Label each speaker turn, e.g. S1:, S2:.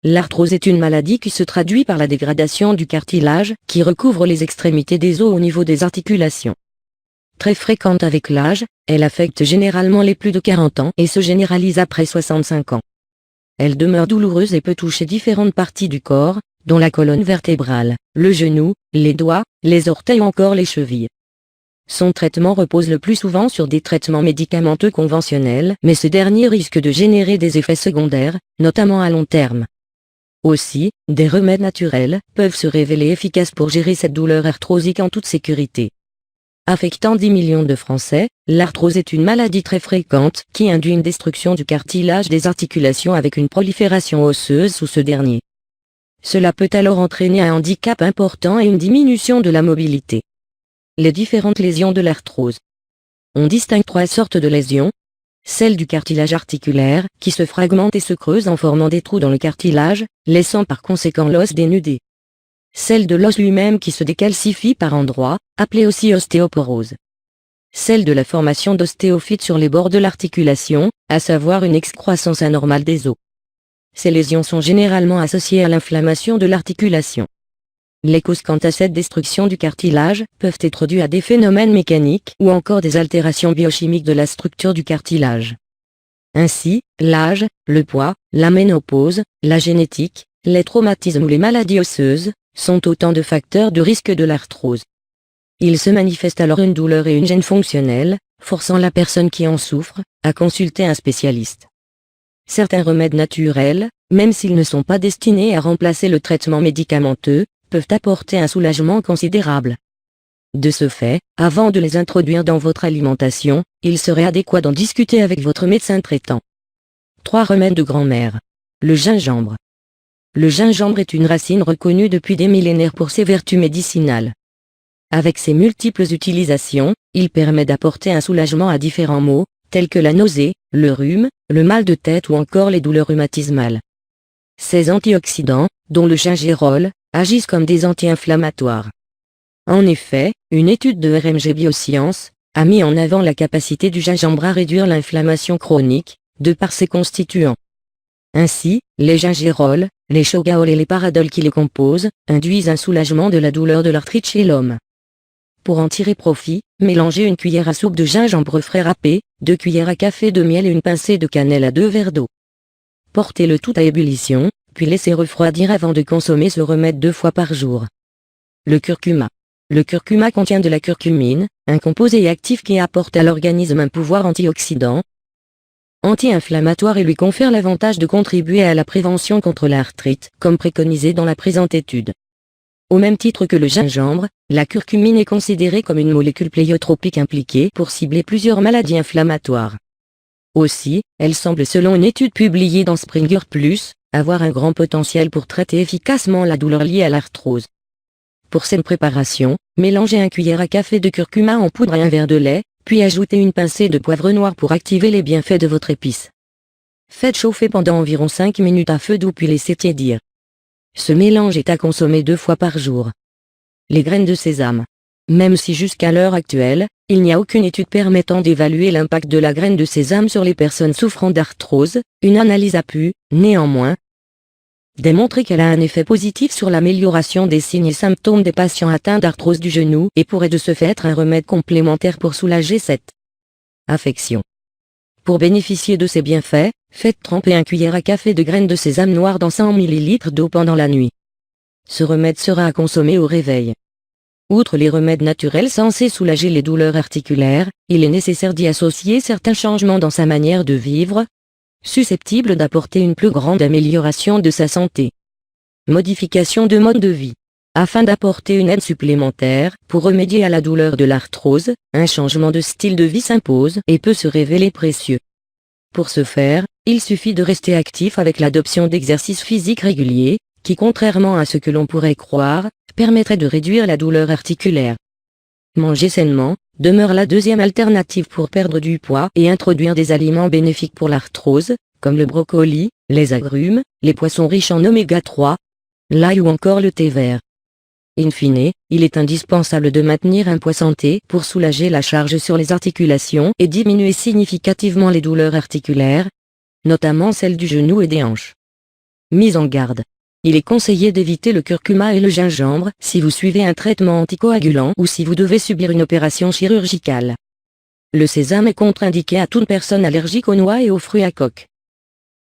S1: L'arthrose est une maladie qui se traduit par la dégradation du cartilage qui recouvre les extrémités des os au niveau des articulations. Très fréquente avec l'âge, elle affecte généralement les plus de 40 ans et se généralise après 65 ans. Elle demeure douloureuse et peut toucher différentes parties du corps, dont la colonne vertébrale, le genou, les doigts, les orteils ou encore les chevilles. Son traitement repose le plus souvent sur des traitements médicamenteux conventionnels, mais ce dernier risque de générer des effets secondaires, notamment à long terme. Aussi, des remèdes naturels peuvent se révéler efficaces pour gérer cette douleur arthrosique en toute sécurité. Affectant 10 millions de Français, l'arthrose est une maladie très fréquente qui induit une destruction du cartilage des articulations avec une prolifération osseuse sous ce dernier. Cela peut alors entraîner un handicap important et une diminution de la mobilité. Les différentes lésions de l'arthrose. On distingue 3 sortes de lésions. Celle du cartilage articulaire, qui se fragmente et se creuse en formant des trous dans le cartilage, laissant par conséquent l'os dénudé. Celle de l'os lui-même qui se décalcifie par endroits, appelée aussi ostéoporose. Celle de la formation d'ostéophytes sur les bords de l'articulation, à savoir une excroissance anormale des os. Ces lésions sont généralement associées à l'inflammation de l'articulation. Les causes quant à cette destruction du cartilage peuvent être dues à des phénomènes mécaniques ou encore des altérations biochimiques de la structure du cartilage. Ainsi, l'âge, le poids, la ménopause, la génétique, les traumatismes ou les maladies osseuses sont autant de facteurs de risque de l'arthrose. Il se manifeste alors une douleur et une gêne fonctionnelle, forçant la personne qui en souffre à consulter un spécialiste. Certains remèdes naturels, même s'ils ne sont pas destinés à remplacer le traitement médicamenteux, peuvent apporter un soulagement considérable. De ce fait, avant de les introduire dans votre alimentation, il serait adéquat d'en discuter avec votre médecin traitant. 3 remèdes de grand-mère. Le gingembre. Le gingembre est une racine reconnue depuis des millénaires pour ses vertus médicinales. Avec ses multiples utilisations, il permet d'apporter un soulagement à différents maux, tels que la nausée, le rhume, le mal de tête ou encore les douleurs rhumatismales. Ces antioxydants, dont le gingérol, agissent comme des anti-inflammatoires. En effet, une étude de RMG Biosciences a mis en avant la capacité du gingembre à réduire l'inflammation chronique, de par ses constituants. Ainsi, les gingérols, les shogaols et les paradols qui les composent, induisent un soulagement de la douleur de l'arthrite chez l'homme. Pour en tirer profit, mélangez une cuillère à soupe de gingembre frais râpé, 2 cuillères à café de miel et une pincée de cannelle à 2 verres d'eau. Portez le tout à ébullition, puis laissez refroidir avant de consommer ce remède 2 fois par jour. Le curcuma. Le curcuma contient de la curcumine, un composé actif qui apporte à l'organisme un pouvoir antioxydant, anti-inflammatoire et lui confère l'avantage de contribuer à la prévention contre l'arthrite, comme préconisé dans la présente étude. Au même titre que le gingembre, la curcumine est considérée comme une molécule pléiotropique impliquée pour cibler plusieurs maladies inflammatoires. Aussi, elle semble selon une étude publiée dans Springer Plus, avoir un grand potentiel pour traiter efficacement la douleur liée à l'arthrose. Pour cette préparation, mélangez 1 cuillère à café de curcuma en poudre et 1 verre de lait, puis ajoutez une pincée de poivre noir pour activer les bienfaits de votre épice. Faites chauffer pendant environ 5 minutes à feu doux puis laissez tiédir. Ce mélange est à consommer 2 fois par jour. Les graines de sésame. Même si jusqu'à l'heure actuelle, il n'y a aucune étude permettant d'évaluer l'impact de la graine de sésame sur les personnes souffrant d'arthrose, une analyse a pu, néanmoins, démontrer qu'elle a un effet positif sur l'amélioration des signes et symptômes des patients atteints d'arthrose du genou et pourrait de ce fait être un remède complémentaire pour soulager cette affection. Pour bénéficier de ces bienfaits, faites tremper 1 cuillère à café de graines de sésame noire dans 100 ml d'eau pendant la nuit. Ce remède sera à consommer au réveil. Outre les remèdes naturels censés soulager les douleurs articulaires, il est nécessaire d'y associer certains changements dans sa manière de vivre, susceptibles d'apporter une plus grande amélioration de sa santé. Modification de mode de vie. Afin d'apporter une aide supplémentaire pour remédier à la douleur de l'arthrose, un changement de style de vie s'impose et peut se révéler précieux. Pour ce faire, il suffit de rester actif avec l'adoption d'exercices physiques réguliers, qui contrairement à ce que l'on pourrait croire, permettrait de réduire la douleur articulaire. Manger sainement demeure la deuxième alternative pour perdre du poids et introduire des aliments bénéfiques pour l'arthrose, comme le brocoli, les agrumes, les poissons riches en oméga 3, l'ail ou encore le thé vert. In fine, il est indispensable de maintenir un poids santé pour soulager la charge sur les articulations et diminuer significativement les douleurs articulaires, notamment celles du genou et des hanches. Mise en garde. Il est conseillé d'éviter le curcuma et le gingembre si vous suivez un traitement anticoagulant ou si vous devez subir une opération chirurgicale. Le sésame est contre-indiqué à toute personne allergique aux noix et aux fruits à coque.